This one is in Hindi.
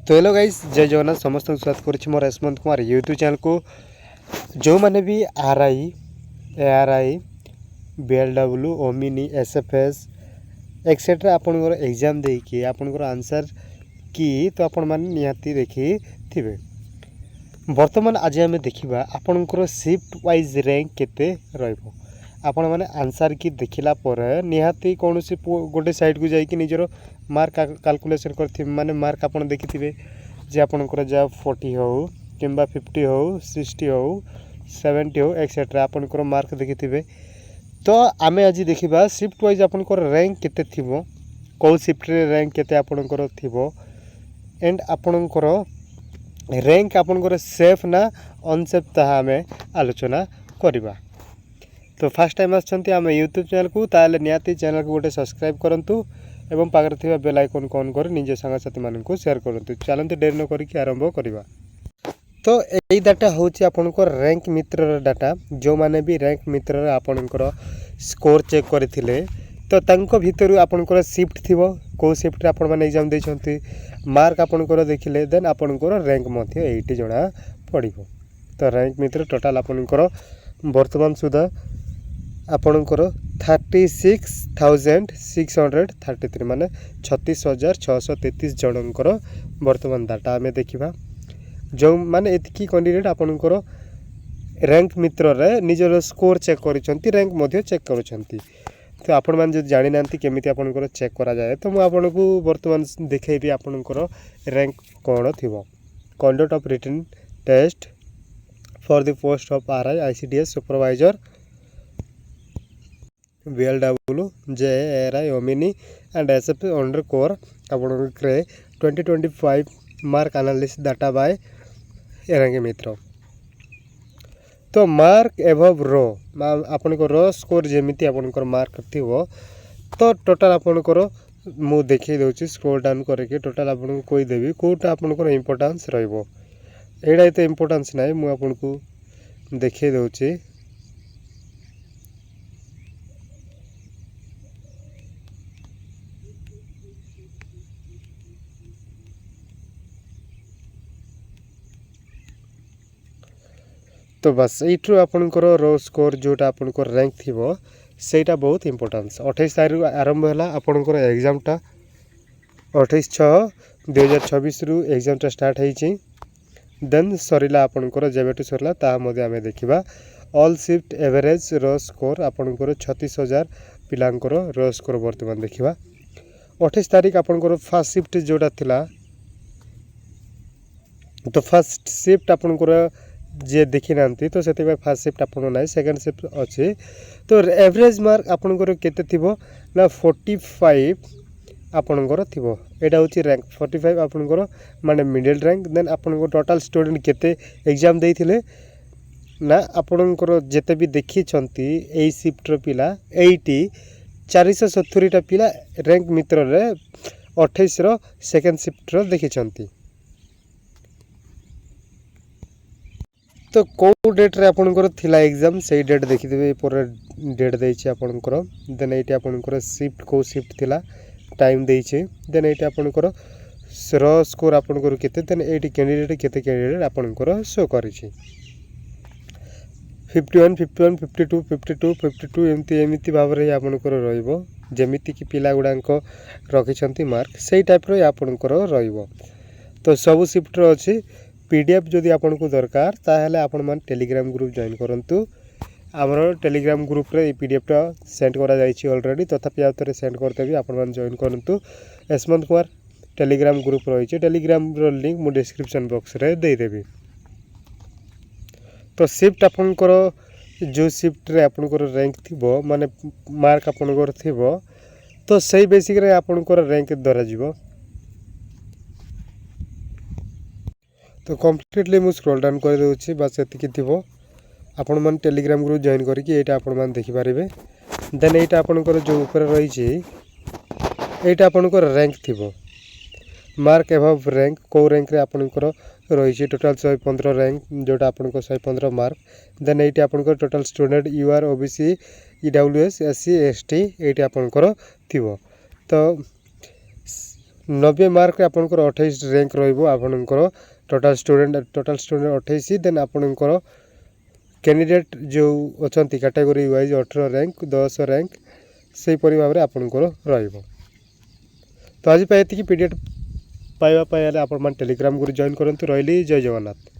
तो हेलो गाइस, जय जगन्नाथ। समस्त स्वागत करुच्ची मोर यशवंत कुमार यूट्यूब चैनल को। जो मैंने भी RI, ARY, BLW, Omni, SFS etcetera आपनकर एग्जाम देकी आपनकर आंसर की तो आपण माने निहाती देखी थिबे। वर्तमान आज आम देखा आपनकर शिफ्ट वाइज रैंक केते रहइबो। आपण माने आंसर की देखिला पर निहाती कौन सी गोटे साइड को जाइए निजर मार्क कैलकुलेशन कर माने मार्क आपन देखिथिबे जे आपनकर जा 40 हो किंबा 50 हो 60 हो 70 हो एक्सेट्रा आपनकर मार्क देखिथिबे। तो आमे आज देखिबा शिफ्ट वाइज आपनकर रैंक केते थिबो, कौ शिफ्ट रे रैंक केते आपनकर थिबो एंड आपनकर रैंक आपनकर सेफ ना अनसेफ ताहा आमे आलोचना करिबा। तो फास्ट टाइम आछंती आम यूट्यूब चैनल को ताले नियाती चैनल को गोटे सब्सक्राइब करंतु एवं पाखरे थिबा बेल आइकन को ऑन कर निज सांगसाथी माननकु शेयर करंतु। चलंतु देर न करिकि आरंभ करिबा। तो एई डाटा होची आपनकर रैंक मित्र डाटा। जो माने भी रैंक मित्र आपनकर स्कोर चेक करथिले तो तांको भितरु आपनकर शिफ्ट थिबो, को शिफ्ट रे आपन माने एग्जाम दैछंती मार्क आपनकर देखिले देन आपनकर रैंक मध्ये एइटी जणा पडिबो। तो रैंक मित्र टोटल आपनकर वर्तमान सुधा आपनकर 36,633 माने 36,633 जनकर वर्तमान डाटा आमे देखिबा। जो माने एतिकी कैंडिडेट आपनकर रैंक मित्र रे निजर स्कोर चेक करिसंती, रैंक मध्ये चेक करिसंती। तो आपण मान जे जानि नांती केमिति आपनकर चेक करा जाय तो मु आपनकु वर्तमान देखैबी आपनकर रैंक कोन थिबो। Conduct of written test for the post of RI, ICDS supervisor, BLW, JRI, ओमिनी एंड एसएफ अंडर कोर आपनकर 2025 mark analysis data by rank मित्र। तो मार्क एभव रो आपनकर रो स्कोर जेमिति आपनकर मार्क थिवो तो टोटल आपनकर मु देखि दउची स्क्रॉल डाउन करके टोटल आपन को कोइ देबी कोटा आपनकर इंपोर्टेंस रहइबो। एडा एते इंपोर्टेंस नाही, मु आपनकु देखि दउची। तो बस यू आपनकर रो स्कोर जोटा आपनकर रैंक थिबो सेटा बहुत इंपोर्टेंस। 28 तारिख आरंभ है आपनकर एग्जामटा 28/6/2026 रु एग्जामटा स्टार्ट होईची। देन सरिला आपनकर जेबेटु सरला ता मध्ये आमे देखिबा ऑल शिफ्ट एवरेज रो स्कोर आपनकर 36,000 पिलांकर रो स्कोर वर्तमान देखिबा। 28 तारिख आपनकर फर्स्ट शिफ्ट जोटा थिला तो फर्स्ट शिफ्ट आपनकर जे देखी नांती तो सेते फर्स्ट शिफ्ट आपन नाही, सेकंड शिफ्ट अछि। तो एवरेज मार्क आपनकर केते थिबो ना 45 आपनकर थिबो। एटा होची रैंक 45 आपनकर माने मिडिल रैंक। देन आपनकर टोटल स्टूडेंट केते एग्जाम देइथिले ना आपनकर जेते भी देखि छंती एई शिफ्ट रो पिला 80 470 टा पिला रैंक मित्र रे 28 रो सेकंड शिफ्ट रो देखि छंती। तो कौ डेट रे आपनकर थिला एग्जाम से डेट देखिथिबे पर डेट देइछि आपनकर। देन एटी आपनकर शिफ्ट को शिफ्ट थिला टाइम देइछि। देन एटी आपनकर रो स्कोर आपनकर केते, देन एटी कैंडिडेट केते कैंडिडेट आपनकर शो करिछि 51 51 52 52 52 एमिति भाबरे आपनकर रहइबो। जेमिति कि पिला गुडांको रखिछंती मार्क सेही टाइप रो आपनकर रहइबो। तो सब शिफ्ट रो अछि पीडीएफ जदि आपन को दरकार ताहले आपन मान टेलीग्राम ग्रुप जॉइन करंतु। हमरो टेलीग्राम ग्रुप रे पीडीएफ टा सेंड करा जाईछि ऑलरेडी, तथापि आउतरे सेंड करते भी आपन मान जॉइन करंतु। यशवंत कुमार टेलीग्राम ग्रुप रहिछि, टेलीग्राम रो लिंक मु डिस्क्रिप्शन बॉक्स रे दे देबी। तो शिफ्ट आपन को जो शिफ्ट रे आपन को रैंक थिबो माने मार्क आपन को थिबो तो सही बेसिक रे आपन को रैंक दरा जिवो। तो कम्प्लीटली मु स्क्रॉल डाउन कर देउछि, बस एतिकी थिबो। आपण मन टेलीग्राम ग्रुप जॉइन करिकि एटा आपण मान देखि पारिबे। देन एटा आपनकर जो ऊपर रही छी एटा आपनकर रैंक थिबो मार्क एभव रैंक को रैंक रे आपनकर रही छी टोटल 115 रैंक जोटा आपनकर 115 मार्क। देन एटा आपनकर total student UR OBC EWS SC ST एटा आपनकर थिबो। तो 90 मार्क आपंकर 28 रैंक रपर टोटाल स्टूडेंट 28 देन आपंकर कैंडिडेट जो अच्छा कैटेगरी वाइज 18 रैंक 10 रैंक से भाव में आपंकर तो आज ये पीडीएफ पाइबा आप टेलीग्राम ग्रुप जॉइन करूँ रही जय जगन्नाथ।